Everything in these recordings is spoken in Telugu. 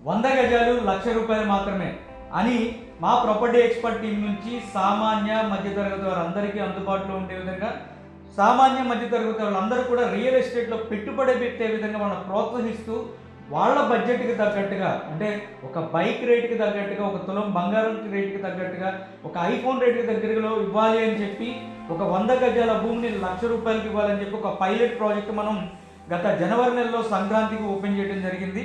100 గజాలు ₹1,00,000 మాత్రమే అని మా ప్రాపర్టీ ఎక్స్పర్ట్ టీం నుంచి సామాన్య మధ్యతరగతి వారందరికీ అందుబాటులో ఉండే విధంగా సామాన్య మధ్యతరగతి వాళ్ళందరూ కూడా రియల్ ఎస్టేట్లో పెట్టుబడి పెట్టే విధంగా వాళ్ళని ప్రోత్సహిస్తూ వాళ్ళ బడ్జెట్కి తగ్గట్టుగా, అంటే ఒక బైక్ రేటుకి తగ్గట్టుగా, ఒక తులం బంగారం రేటుకి తగ్గట్టుగా, ఒక ఐఫోన్ రేటుకి దగ్గరలో ఇవ్వాలి అని చెప్పి ఒక 100 గజాల భూమిని ₹1,00,000 ఇవ్వాలని చెప్పి ఒక పైలట్ ప్రాజెక్ట్ మనం గత జనవరి నెలలో సంక్రాంతికి ఓపెన్ చేయడం జరిగింది.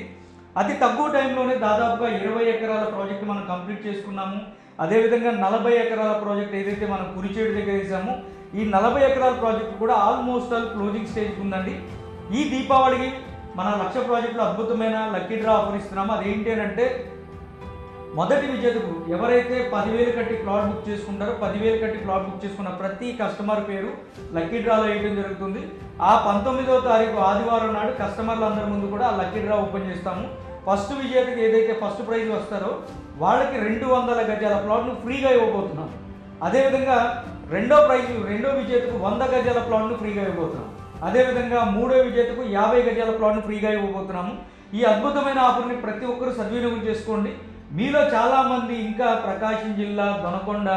అతి తక్కువ టైంలోనే దాదాపుగా 20 ఎకరాల ప్రాజెక్ట్ మనం కంప్లీట్ చేసుకున్నాము. అదేవిధంగా 40 ఎకరాల ప్రాజెక్ట్ ఏదైతే మనం కురిచేడు దగ్గర వేసామో ఈ 40 ఎకరాల ప్రాజెక్ట్ కూడా ఆల్మోస్ట్ ఆల్ క్లోజింగ్ స్టేజ్కి ఉందండి. ఈ దీపావళికి మన 1,00,000 ప్రాజెక్టులో అద్భుతమైన లక్కీ డ్రా ఆఫర్ ఇస్తున్నాము. అదేంటి అని అంటే, మొదటి విజేతకు ఎవరైతే 10,000 కట్టి ప్లాట్ బుక్ చేసుకుంటారో 10,000 కట్టి ప్లాట్ బుక్ చేసుకున్న ప్రతి కస్టమర్ పేరు లక్కీ డ్రాలో వేయడం జరుగుతుంది. ఆ 19వ తారీఖు ఆదివారం నాడు కస్టమర్లందరి ముందు కూడా ఆ లక్కీ డ్రా ఓపెన్ చేస్తాము. ఫస్ట్ విజేతకి ఏదైతే ఫస్ట్ ప్రైజ్ వస్తారో వాళ్ళకి 200 గజాల ప్లాట్ను ఫ్రీగా ఇవ్వబోతున్నాం. అదేవిధంగా రెండో విజేతకు 100 గజాల ప్లాట్ను ఫ్రీగా ఇవ్వబోతున్నాం. అదేవిధంగా మూడో విజేతకు 50 గజాల ప్లాట్ను ఫ్రీగా ఇవ్వబోతున్నాము. ఈ అద్భుతమైన ఆఫర్ని ప్రతి ఒక్కరూ సద్వినియోగం చేసుకోండి. మీలో చాలామంది ఇంకా ప్రకాశం జిల్లా దొనకొండ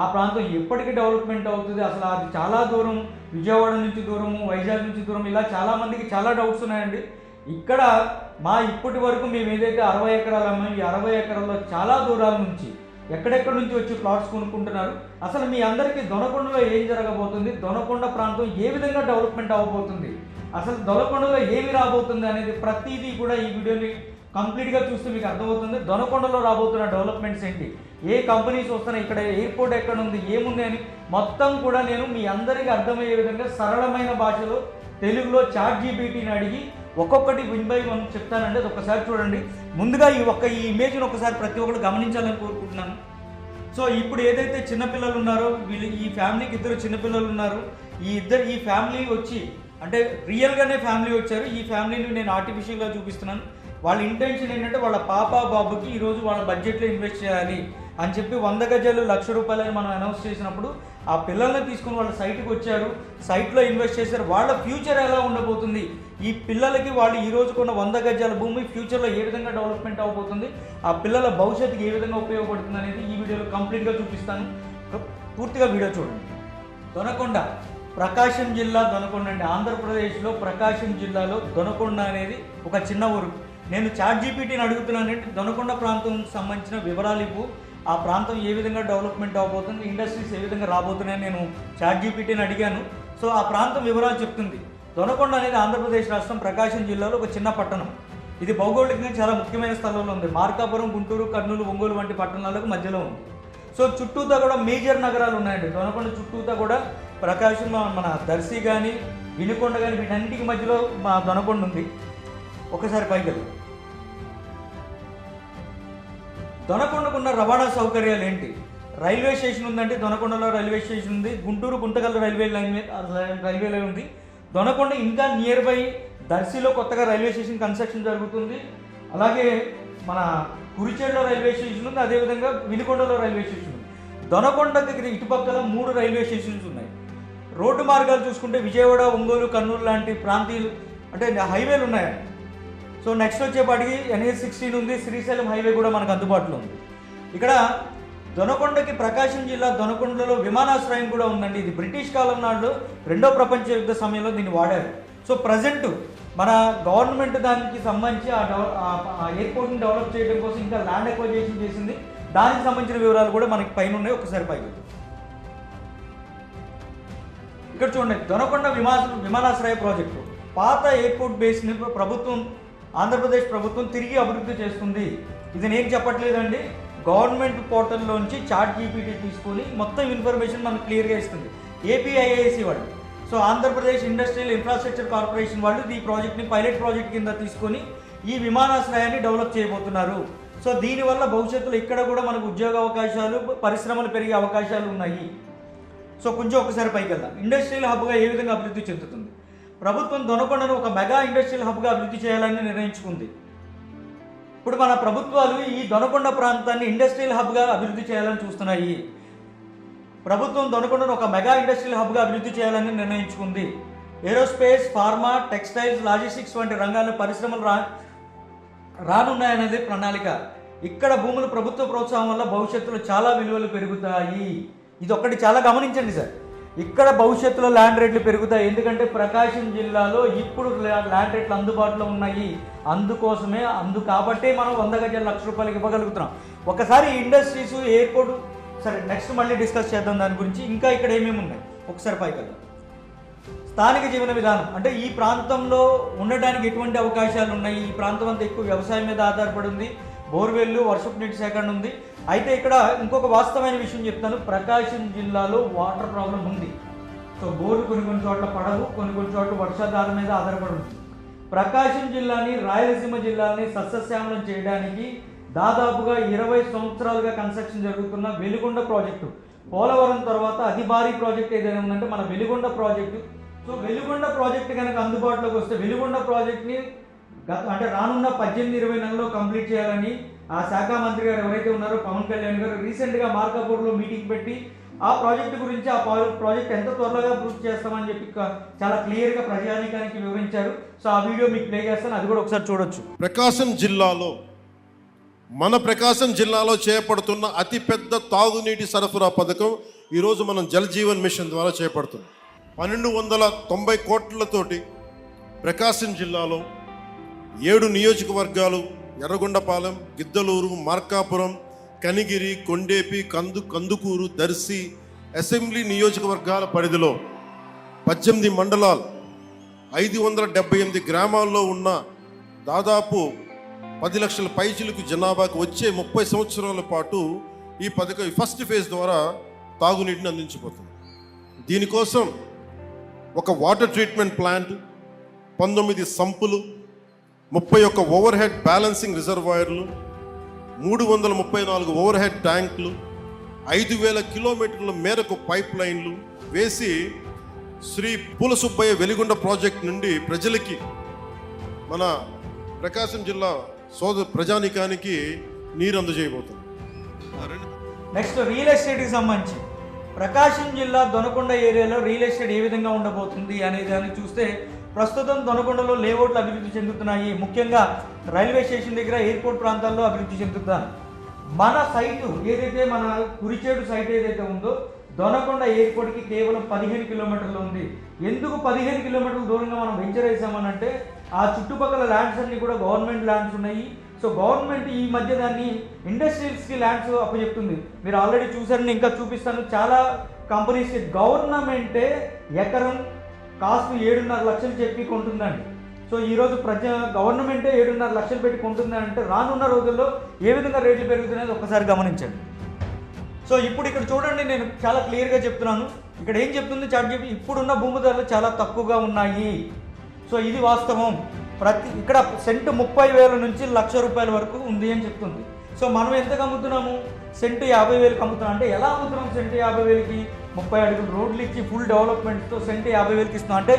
ఆ ప్రాంతం ఎప్పటికీ డెవలప్మెంట్ అవుతుంది, అసలు అది చాలా దూరం, విజయవాడ నుంచి దూరము, వైజాగ్ నుంచి దూరం, ఇలా చాలామందికి చాలా డౌట్స్ ఉన్నాయండి. ఇక్కడ ఇప్పటి వరకు మేము ఏదైతే 60 ఎకరాలు అమ్మాము, ఈ 60 ఎకరాల్లో చాలా దూరాల నుంచి ఎక్కడెక్కడి నుంచి వచ్చి ప్లాట్స్ కొనుక్కుంటున్నారు. అసలు మీ అందరికీ దొనకొండలో ఏం జరగబోతుంది, దొనకొండ ప్రాంతం ఏ విధంగా డెవలప్మెంట్ అవ్వబోతుంది, అసలు దొనకొండలో ఏమి రాబోతుంది అనేది ప్రతిదీ కూడా ఈ వీడియోని కంప్లీట్గా చూస్తే మీకు అర్థమవుతుంది. దొనకొండలో రాబోతున్న డెవలప్మెంట్స్ ఏంటి, ఏ కంపెనీస్ వస్తున్నాయి, ఇక్కడ ఎయిర్పోర్ట్ ఎక్కడ ఉంది, ఏముంది అని మొత్తం కూడా నేను మీ అందరికీ అర్థమయ్యే విధంగా సరళమైన భాషలో తెలుగులో ChatGPTని అడిగి ఒక్కొక్కటి 1 by 1 చెప్తానండి. అది ఒకసారి చూడండి. ముందుగా ఈ ఇమేజ్ని ఒకసారి ప్రతి ఒక్కరు గమనించాలని కోరుకుంటున్నాను. సో ఇప్పుడు ఏదైతే చిన్నపిల్లలు ఉన్నారో ఈ ఫ్యామిలీకి 2 చిన్నపిల్లలు ఉన్నారు. ఈ ఫ్యామిలీ వచ్చి అంటే రియల్గానే ఫ్యామిలీ వచ్చారు. ఈ ఫ్యామిలీని నేను ఆర్టిఫిషియల్గా చూపిస్తున్నాను. వాళ్ళ ఇంటెన్షన్ ఏంటంటే వాళ్ళ పాప బాబుకి ఈరోజు వాళ్ళ బడ్జెట్లో ఇన్వెస్ట్ చేయాలి అని చెప్పి 100 గజాలు ₹1,00,000 అని మనం అనౌన్స్ చేసినప్పుడు ఆ పిల్లల్ని తీసుకుని వాళ్ళ సైట్కి వచ్చారు, సైట్లో ఇన్వెస్ట్ చేశారు. వాళ్ళ ఫ్యూచర్ ఎలా ఉండబోతుంది, ఈ పిల్లలకి వాళ్ళు ఈరోజు కొన్న 100 గజాల భూమి ఫ్యూచర్లో ఏ విధంగా డెవలప్మెంట్ అవబోతుంది, ఆ పిల్లల భవిష్యత్తుకి ఏ విధంగా ఉపయోగపడుతుంది అనేది ఈ వీడియోలో కంప్లీట్గా చూపిస్తాను. పూర్తిగా వీడియో చూడండి. దొనకొండ ప్రకాశం జిల్లా దొనకొండ అండి. ఆంధ్రప్రదేశ్లో ప్రకాశం జిల్లాలో దొనకొండ అనేది ఒక చిన్న ఊరు. నేను ChatGPTని అడుగుతున్నానంటే దొనకొండ ప్రాంతం సంబంధించిన వివరాలు ఇవ్వు, ఆ ప్రాంతం ఏ విధంగా డెవలప్మెంట్ అవబోతుంది, ఇండస్ట్రీస్ ఏ విధంగా రాబోతున్నాయని నేను ChatGPTని అడిగాను. సో ఆ ప్రాంతం వివరాలు చెప్తుంది. దొనకొండ అనేది ఆంధ్రప్రదేశ్ రాష్ట్రం ప్రకాశం జిల్లాలో ఒక చిన్న పట్టణం. ఇది భౌగోళికంగా చాలా ముఖ్యమైన స్థలంలో ఉంది. మార్కాపురం, గుంటూరు, కర్నూలు, ఒంగోలు వంటి పట్టణాలకు మధ్యలో ఉంది. సో చుట్టూతా కూడా మేజర్ నగరాలు ఉన్నాయండి. దొనకొండ చుట్టూతా కూడా ప్రకాశం, మన దర్శి కానీ వినుకొండ కానీ వీటన్నిటికి మధ్యలో మా దొనకొండ ఉంది. ఒకసారి పైకి దొనకొండకున్న రవాణా సౌకర్యాలు ఏంటి, రైల్వే స్టేషన్ ఉందండి. దొనకొండలో రైల్వే స్టేషన్ ఉంది. గుంటూరు గుంటకల్ రైల్వే లైన్ ఉంది. దొనకొండ ఇంకా నియర్ బై దర్శిలో కొత్తగా రైల్వే స్టేషన్ కన్స్ట్రక్షన్ జరుగుతుంది. అలాగే మన కురిచేడులో రైల్వే స్టేషన్ ఉంది. అదేవిధంగా వినుకొండలో రైల్వే స్టేషన్ ఉంది. దొనకొండ దగ్గర ఇటుపక్కల 3 రైల్వే స్టేషన్స్ ఉన్నాయి. రోడ్డు మార్గాలు చూసుకుంటే విజయవాడ, ఒంగోలు, కర్నూలు లాంటి ప్రాంతీయులు అంటే హైవేలు ఉన్నాయి. సో నెక్స్ట్ వచ్చేపాటికి NH16 ఉంది. శ్రీశైలం హైవే కూడా మనకు అందుబాటులో ఉంది. ఇక్కడ దొనకొండకి ప్రకాశం జిల్లా దొనకొండలో విమానాశ్రయం కూడా ఉందండి. ఇది బ్రిటిష్ కాలం నాడు 2వ ప్రపంచ యుద్ధ సమయంలో దీన్ని వాడారు. సో ప్రజెంట్ మన గవర్నమెంట్ దానికి సంబంధించి ఆ ఎయిర్పోర్ట్ని డెవలప్ చేయడం కోసం ఇంకా ల్యాండ్ ఎక్వైజేషన్ చేసింది. దానికి సంబంధించిన వివరాలు కూడా మనకి పైన ఉన్నాయి. ఒకసారి పైకి ఇక్కడ చూడండి. దొనకొండ విమానాశ్రయ ప్రాజెక్టు పాత ఎయిర్పోర్ట్ బేస్ని ఆంధ్రప్రదేశ్ ప్రభుత్వం తిరిగి అభివృద్ధి చేస్తుంది. ఇది నేను చెప్పట్లేదండి, గవర్నమెంట్ పోర్టల్లోంచి ChatGPT తీసుకొని మొత్తం ఇన్ఫర్మేషన్ మనకు క్లియర్గా ఇస్తుంది. APIIC వాళ్ళు, so Andhra Pradesh industrial infrastructure corporation వాళ్ళు ఈ ప్రాజెక్ట్ని పైలట్ ప్రాజెక్ట్ కింద తీసుకొని ఈ విమానాశ్రయాన్ని డెవలప్ చేయబోతున్నారు. సో దీనివల్ల భవిష్యత్తులో ఇక్కడ కూడా మనకు ఉద్యోగ అవకాశాలు, పరిశ్రమలు పెరిగే అవకాశాలు ఉన్నాయి. సో కొంచెం ఒకసారి పైకి వెళ్దాం. ఇండస్ట్రియల్ హబ్గా ఏ విధంగా అభివృద్ధి చెందుతుంది. ప్రభుత్వం దొనకొండను ఒక మెగా ఇండస్ట్రియల్ హబ్గా అభివృద్ధి చేయాలని నిర్ణయించుకుంది. ఇప్పుడు మన ప్రభుత్వాలు ఈ దొనకొండ ప్రాంతాన్ని ఇండస్ట్రియల్ హబ్గా అభివృద్ధి చేయాలని చూస్తున్నాయి. ప్రభుత్వం దొనకొండను ఒక మెగా ఇండస్ట్రియల్ హబ్గా అభివృద్ధి చేయాలని నిర్ణయించుకుంది. ఏరోస్పేస్, ఫార్మా, టెక్స్టైల్స్, లాజిస్టిక్స్ వంటి రంగాల్లో పరిశ్రమలు రానున్నాయనేది ప్రణాళిక. ఇక్కడ భూములు ప్రభుత్వ ప్రోత్సాహం వల్ల భవిష్యత్తులో చాలా విలువలు పెరుగుతాయి. ఇది ఒక్కటి చాలా గమనించండి సార్. ఇక్కడ భవిష్యత్తులో ల్యాండ్ రేట్లు పెరుగుతాయి. ఎందుకంటే ప్రకాశం జిల్లాలో ఇప్పుడు ల్యాండ్ రేట్లు అందుబాటులో ఉన్నాయి. అందుకోసమే కాబట్టే మనం 100 గజాలు ₹1,00,000 ఇవ్వగలుగుతున్నాం. ఒకసారి ఇండస్ట్రీస్, ఎయిర్పోర్ట్, సరే నెక్స్ట్ మళ్ళీ డిస్కస్ చేద్దాం దాని గురించి. ఇంకా ఇక్కడ ఏమేమి ఉన్నాయి ఒకసారి పైకి. స్థానిక జీవన విధానం అంటే ఈ ప్రాంతంలో ఉండడానికి ఎటువంటి అవకాశాలు ఉన్నాయి. ఈ ప్రాంతం అంతా ఎక్కువ వ్యవసాయం మీద ఆధారపడి ఉంది. బోర్వెల్లు, వర్షపు నీటి సేకరణ ఉంది. అయితే ఇక్కడ ఇంకొక వాస్తవమైన విషయం చెప్తాను. ప్రకాశం జిల్లాలో వాటర్ ప్రాబ్లం ఉంది. సో బోర్లు కొన్ని చోట్ల పడవు, కొన్ని చోట్ల వర్షాధారం మీద ఆధారపడి ఉంది. ప్రకాశం జిల్లాని, రాయలసీమ జిల్లాని సస్యశ్యామలం చేయడానికి దాదాపుగా 20 సంవత్సరాలుగా కన్స్ట్రక్షన్ జరుగుతున్న వెలిగొండ ప్రాజెక్టు, పోలవరం తర్వాత అతి భారీ ప్రాజెక్ట్ ఏదైనా ఉందంటే మన Veligonda project. So Veligonda project కనుక అందుబాటులోకి వస్తే వెలిగొండ ప్రాజెక్ట్ని అంటే రానున్న 18-20 నెలల్లో కంప్లీట్ చేయాలని ఆ శాఖ మంత్రి గారు ఎవరైతే ఉన్నారో పవన్ కళ్యాణ్ గారు రీసెంట్గా మార్కాపూర్లో మీటింగ్ పెట్టి ఆ ప్రాజెక్టు గురించి, ఆ ప్రాజెక్ట్ ఎంత త్వరగా పూర్తి చేస్తామని చెప్పి చాలా క్లియర్గా ప్రజానీకానికి వివరించారు. సో ఆ వీడియో మీకు ప్లే చేస్తాను, అది కూడా ఒకసారి చూడొచ్చు. మన ప్రకాశం జిల్లాలో చేపడుతున్న అతిపెద్ద తాగునీటి సరఫరా పథకం ఈరోజు మనం జల్ జీవన్ మిషన్ ద్వారా చేపడుతున్నాం. 1290 కోట్లతోటి ప్రకాశం జిల్లాలో 7 నియోజకవర్గాలు ఎర్రగొండపాలెం, గిద్దలూరు, మార్కాపురం, కనిగిరి, కొండేపి, కందుకూరు, దర్శి అసెంబ్లీ నియోజకవర్గాల పరిధిలో 18 మండలాలు, 578 గ్రామాల్లో ఉన్న దాదాపు 10 లక్షల పైచిలకు జనాభాకు వచ్చే 30 సంవత్సరాల పాటు ఈ పథకం ఫస్ట్ ఫేజ్ ద్వారా తాగునీటిని అందించబోతుంది. దీనికోసం ఒక water treatment plant, 19 సంపులు, 31 over head balancing రిజర్వాయర్లు, 334 ఓవర్ హెడ్ ట్యాంకులు, 5000 కిలోమీటర్ల మేరకు పైప్ లైన్లు వేసి శ్రీ పూలసుబ్బయ్య వెలిగొండ ప్రాజెక్ట్ నుండి ప్రజలకి, మన ప్రకాశం జిల్లా ప్రజానికానికి నీరు అందజేయబోతుంది. నెక్స్ట్ రియల్ ఎస్టేట్కి సంబంధించి ప్రకాశం జిల్లా దొనకొండ ఏరియాలో రియల్ ఎస్టేట్ ఏ విధంగా ఉండబోతుంది అనే దాన్ని చూస్తే ప్రస్తుతం దొనకొండలో లేఅవుట్లు అభివృద్ధి చెందుతున్నాయి. ముఖ్యంగా రైల్వే స్టేషన్ దగ్గర, ఎయిర్పోర్ట్ ప్రాంతాల్లో అభివృద్ధి చెందుతాయి. మన సైటు ఏదైతే, మన కురిచేడు సైట్ ఏదైతే ఉందో దొనకొండ ఎయిర్పోర్ట్కి కేవలం 15 కిలోమీటర్లు ఉంది. ఎందుకు 15 కిలోమీటర్ల దూరంగా మనం వెంచర్ వేసామనంటే ఆ చుట్టుపక్కల ల్యాండ్స్ అన్ని కూడా గవర్నమెంట్ ల్యాండ్స్ ఉన్నాయి. సో గవర్నమెంట్ ఈ మధ్య దాన్ని ఇండస్ట్రియల్స్కి ల్యాండ్స్ అప్పచెప్తుంది. మీరు ఆల్రెడీ చూసారని, ఇంకా చూపిస్తాను. చాలా కంపెనీస్కి గవర్నమెంటే ఎకరం కాస్ట్ 7.5 లక్షలు చెప్పి కొంటుందండి. సో ఈరోజు గవర్నమెంటే 7.5 లక్షలు పెట్టి కొంటుందని అంటే రానున్న రోజుల్లో ఏ విధంగా రేట్లు పెరుగుతున్నాయో ఒక్కసారి గమనించండి. సో ఇప్పుడు ఇక్కడ చూడండి, నేను చాలా క్లియర్గా చెప్తున్నాను. ఇక్కడ ఏం చెప్తుంది చాట్‌జీపీటీ, ఇప్పుడున్న భూమి ధరలు చాలా తక్కువగా ఉన్నాయి. సో ఇది వాస్తవం. ఇక్కడ సెంటు 30,000 నుంచి ₹1,00,000 వరకు ఉంది అని చెప్తుంది. సో మనం ఎంతకు అమ్ముతున్నాము? సెంటు 50,000కి అమ్ముతున్నాం. అంటే ఎలా అమ్ముతున్నాం? సెంటు 50,000కి 30 అడుగులు రోడ్లు ఇచ్చి ఫుల్ డెవలప్మెంట్తో సెంటు 50,000కి ఇస్తున్నాం. అంటే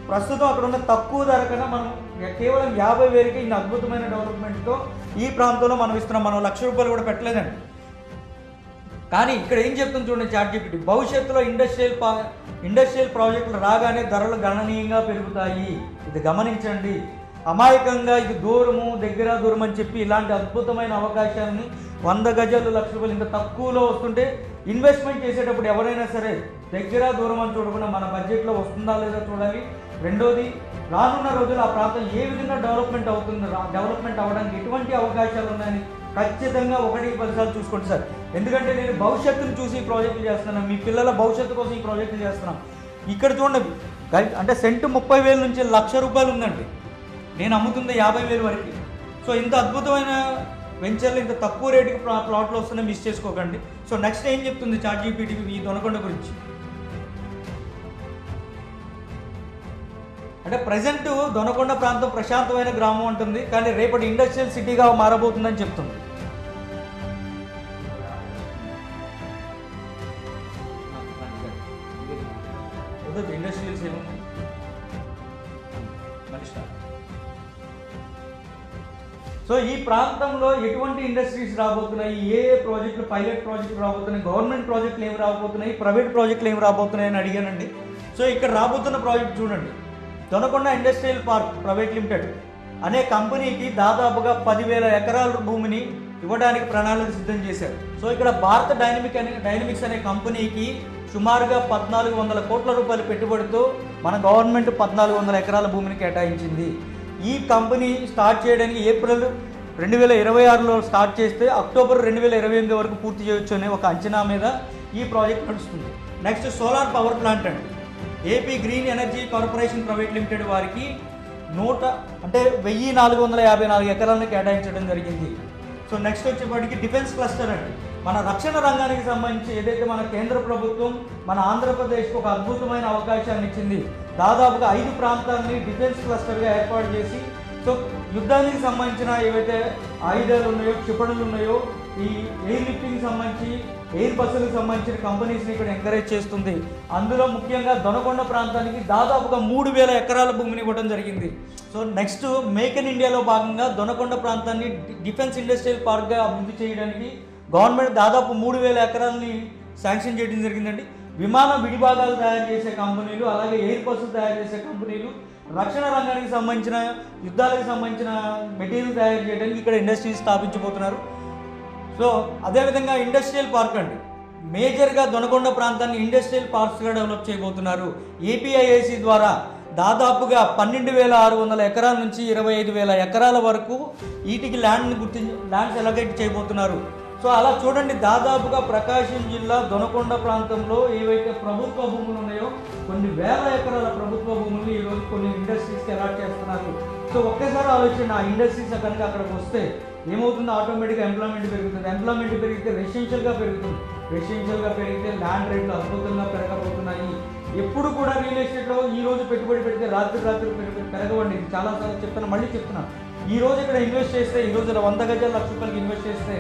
ప్రస్తుతం అక్కడ ఉన్న తక్కువ ధర కన్నా మనం కేవలం 50,000కి ఇన్ని అద్భుతమైన డెవలప్మెంట్తో ఈ ప్రాంతంలో మనం ఇస్తున్నాం. మనం ₹1,00,000 కూడా పెట్టలేదండి. కానీ ఇక్కడ ఏం చెప్తుంది చూడండి చాట్‌జీపీటీ, భవిష్యత్తులో ఇండస్ట్రియల్ ప్రాజెక్టులు రాగానే ధరలు గణనీయంగా పెరుగుతాయి. ఇది గమనించండి. అమాయకంగా ఇది దూరం అని చెప్పి ఇలాంటి అద్భుతమైన అవకాశాలని 100 గజాలు ₹1,00,000 ఇంత తక్కువలో వస్తుంటే ఇన్వెస్ట్మెంట్ చేసేటప్పుడు ఎవరైనా సరే దూరం అని చూడకుండా మన బడ్జెట్లో వస్తుందా లేదా చూడాలి. రెండోది, రానున్న రోజులు ఆ ప్రాంతం ఏ విధంగా డెవలప్మెంట్ అవుతుంది, డెవలప్మెంట్ అవ్వడానికి ఎటువంటి అవకాశాలు ఉన్నాయని ఖచ్చితంగా 1-10 సార్లు చూసుకోండి సార్. ఎందుకంటే నేను భవిష్యత్తును చూసి ఈ ప్రాజెక్టులు చేస్తున్నాను, మీ పిల్లల భవిష్యత్తు కోసం ఈ ప్రాజెక్టులు చేస్తున్నాం. ఇక్కడ చూడండి, అంటే సెంటు 30,000 నుంచి ₹1,00,000 ఉందండి. నేను అమ్ముతుంది 50,000 వరకు. సో ఇంత అద్భుతమైన వెంచర్లు ఇంత తక్కువ రేటుకి ప్లాట్లు వస్తున్నాయి, మిస్ చేసుకోకండి. సో నెక్స్ట్ ఏం చెప్తుంది చాట్‌జీపీటీ ఈ దొనకొండ గురించి అంటే ప్రజెంట్ దొనకొండ ప్రాంతం ప్రశాంతమైన గ్రామం ఉంటుంది, కానీ రేపటి ఇండస్ట్రియల్ సిటీగా మారబోతుందని చెప్తుంది. ఇండస్ట్రియల్స్ ఏముంది సో ఈ ప్రాంతంలో ఎటువంటి ఇండస్ట్రీస్ రాబోతున్నాయి, ఏ ప్రాజెక్టులు, పైలట్ ప్రాజెక్టులు రాబోతున్నాయి, గవర్నమెంట్ ప్రాజెక్టులు ఏమి రాబోతున్నాయి, ప్రైవేట్ ప్రాజెక్టులు ఏమి రాబోతున్నాయి అని అడిగానండి. సో ఇక్కడ రాబోతున్న ప్రాజెక్ట్ చూడండి, Donakonda industrial park private limited అనే కంపెనీకి దాదాపుగా 10,000 ఎకరాల భూమిని ఇవ్వడానికి ప్రణాళిక సిద్ధం చేశారు. సో ఇక్కడ భారత డైనమిక్స్ అనే కంపెనీకి సుమారుగా 1,400 కోట్ల రూపాయల పెట్టుబడితో మన గవర్నమెంట్ 1,400 ఎకరాల భూమిని కేటాయించింది. ఈ కంపెనీ స్టార్ట్ చేయడానికి ఏప్రిల్ 2026లో స్టార్ట్ చేస్తే అక్టోబర్ 2028 వరకు పూర్తి చేయొచ్చు అనే ఒక అంచనా మీద ఈ ప్రాజెక్ట్ నడుస్తుంది. నెక్స్ట్ సోలార్ పవర్ ప్లాంట్ అండి. AP green energy corporation private limited వారికి 1,454 ఎకరాలను కేటాయించడం జరిగింది. సో నెక్స్ట్ వచ్చేప్పటికి డిఫెన్స్ క్లస్టర్ అండి. మన రక్షణ రంగానికి సంబంధించి ఏదైతే మన కేంద్ర ప్రభుత్వం మన ఆంధ్రప్రదేశ్కి ఒక అద్భుతమైన అవకాశాన్ని ఇచ్చింది. దాదాపుగా 5 ప్రాంతాలని డిఫెన్స్ క్లస్టర్గా ఏర్పాటు చేసి సో యుద్ధానికి సంబంధించిన ఏవైతే ఆయుధాలు ఉన్నాయో, క్షిపణులు ఉన్నాయో, ఈ ఎయిర్ లిఫ్టింగ్కి సంబంధించి ఎయిర్ బస్సులకు సంబంధించిన కంపెనీస్ని ఇక్కడ ఎంకరేజ్ చేస్తుంది. అందులో ముఖ్యంగా దొనకొండ ప్రాంతానికి దాదాపుగా 3,000 ఎకరాల భూమిని ఇవ్వడం జరిగింది. సో నెక్స్ట్ మేక్ ఇన్ ఇండియాలో భాగంగా దొనకొండ ప్రాంతాన్ని డిఫెన్స్ ఇండస్ట్రియల్ పార్క్గా అభివృద్ధి చేయడానికి గవర్నమెంట్ దాదాపు 3,000 ఎకరాలని శాంక్షన్ చేయడం జరిగిందండి. విమాన విడిభాగాలు తయారు చేసే కంపెనీలు, అలాగే ఎయిర్ బస్సులు తయారు చేసే కంపెనీలు, రక్షణ రంగానికి సంబంధించిన యుద్ధాలకు సంబంధించిన మెటీరియల్ తయారు చేయడానికి ఇక్కడ ఇండస్ట్రీస్ స్థాపించబోతున్నారు. సో అదేవిధంగా ఇండస్ట్రియల్ పార్క్ అండి. మేజర్గా దొనకొండ ప్రాంతాన్ని ఇండస్ట్రియల్ పార్క్స్గా డెవలప్ చేయబోతున్నారు. ఏపీఐఐసి ద్వారా దాదాపుగా 12,600 ఎకరాల నుంచి 25,000 ఎకరాల వరకు వీటికి ల్యాండ్స్ ఎలొకేట్ చేయబోతున్నారు. సో అలా చూడండి, దాదాపుగా ప్రకాశం జిల్లా దొనకొండ ప్రాంతంలో ఏవైతే ప్రభుత్వ భూములు ఉన్నాయో కొన్ని వేల ఎకరాల ప్రభుత్వ భూములు ఈరోజు కొన్ని ఇండస్ట్రీస్కి అలాట్ చేస్తున్నారు. సో ఒక్కసారి ఆలోచన, ఆ ఇండస్ట్రీస్ కనుక అక్కడికి వస్తే ఏమవుతుందో, ఆటోమేటిక్గా ఎంప్లాయ్మెంట్ పెరుగుతుంది. ఎంప్లాయ్మెంట్ పెరిగితే రెసిడెన్షియల్గా పెరుగుతుంది. రెసిడెన్షియల్గా పెరిగితే ల్యాండ్ రేట్లు అద్భుతంగా పెరగబోతున్నాయి. ఎప్పుడు కూడా రియల్ ఎస్టేట్లో ఈ రోజు పెట్టుబడి పెడితే రాత్రి పెరగవండి. ఇది చాలాసార్లు చెప్తాను, మళ్ళీ చెప్తున్నాను. ఈ రోజు ఇక్కడ ఇన్వెస్ట్ చేస్తే, ఈ రోజు 100 గజాలు ₹1,00,000 ఇన్వెస్ట్ చేస్తే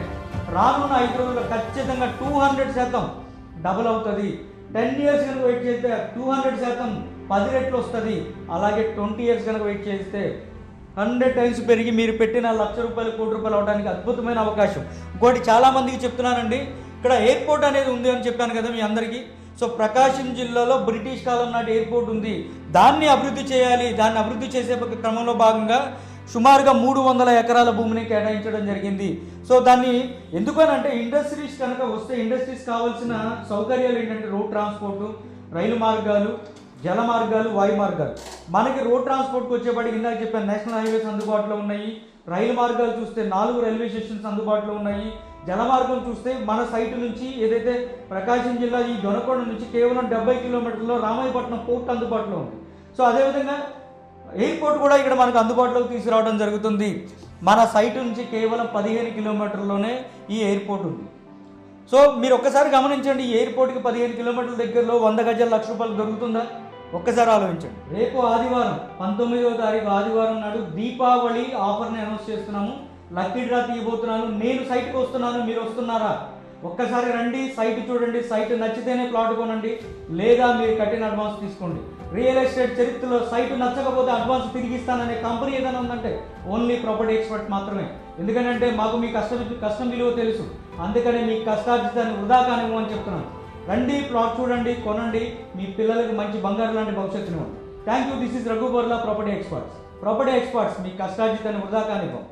రానున్న 5 రోజుల్లో ఖచ్చితంగా 200% డబుల్ అవుతుంది. 10 years కనుక వెయిట్ చేస్తే 200% 10 రెట్లు వస్తుంది. అలాగే 20 years కనుక వెయిట్ చేస్తే 100 times పెరిగి మీరు పెట్టిన ₹1,00,000 ₹1,00,00,000 అవడానికి అద్భుతమైన అవకాశం. ఇంకోటి చాలామందికి చెప్తున్నానండి, ఇక్కడ ఎయిర్పోర్ట్ అనేది ఉంది అని చెప్పాను కదా మీ అందరికీ. సో ప్రకాశం జిల్లాలో బ్రిటిష్ కాలం నాటి ఎయిర్పోర్ట్ ఉంది. దాన్ని అభివృద్ధి చేయాలి. దాన్ని అభివృద్ధి చేసే క్రమంలో భాగంగా సుమారుగా 300 ఎకరాల భూమిని కేటాయించడం జరిగింది. సో దాన్ని ఎందుకనంటే ఇండస్ట్రీస్ కనుక వస్తే ఇండస్ట్రీస్ కావాల్సిన సౌకర్యాలు ఏంటంటే రోడ్ ట్రాన్స్పోర్టు, రైలు మార్గాలు, జల మార్గాలు, వాయు మార్గాలు. మనకి రోడ్ ట్రాన్స్పోర్ట్కి వచ్చేప్పటికి ఇందాక చెప్పాను, నేషనల్ హైవేస్ అందుబాటులో ఉన్నాయి. రైలు మార్గాలు చూస్తే 4 రైల్వే స్టేషన్స్ అందుబాటులో ఉన్నాయి. జల మార్గం చూస్తే మన సైటు నుంచి ఏదైతే ప్రకాశం జిల్లా ఈ దొనకొండ నుంచి కేవలం 70 కిలోమీటర్లో రామాయపట్నం పోర్ట్ అందుబాటులో ఉంది. సో అదేవిధంగా ఎయిర్పోర్ట్ కూడా ఇక్కడ మనకు అందుబాటులోకి తీసుకురావడం జరుగుతుంది. మన సైటు నుంచి కేవలం 15 కిలోమీటర్లోనే ఈ ఎయిర్పోర్ట్ ఉంది. సో మీరు ఒక్కసారి గమనించండి, ఈ ఎయిర్పోర్ట్కి 15 కిలోమీటర్ల దగ్గరలో 100 గజాలు ₹1,00,000 దొరుకుతుందా? ఒక్కసారి ఆలోచించండి. రేపు ఆదివారం 19వ తారీఖు ఆదివారం నాడు దీపావళి ఆఫర్ని అనౌన్స్ చేస్తున్నాము. లక్కీ డ్రా తీయబోతున్నాను. నేను సైట్కి వస్తున్నాను, మీరు వస్తున్నారా? ఒక్కసారి రండి, సైట్ చూడండి. సైట్ నచ్చితేనే ప్లాట్ కొనండి, లేదా మీరు కట్టిన అడ్వాన్స్ తీసుకోండి. రియల్ ఎస్టేట్ చరిత్రలో సైట్ నచ్చకపోతే అడ్వాన్స్ తిరిగి ఇస్తాననే కంపెనీ ఏదైనా ఉందంటే ఓన్లీ ప్రాపర్టీ ఎక్స్పర్ట్ మాత్రమే. ఎందుకంటే మాకు మీ కష్టం విలువ తెలుసు. అందుకనే మీ కష్టార్జితాన్ని వృధా కానివ్వమని చెప్తున్నాను. రండి, ప్లాట్ చూడండి, కొనండి, మీ పిల్లలకి మంచి బంగారు లాంటి భవిష్యత్తునివ్వండి. Thank you. This is Raghu Barla, property experts. మీ కష్టార్జితాన్ని వృధా కానివ్వం.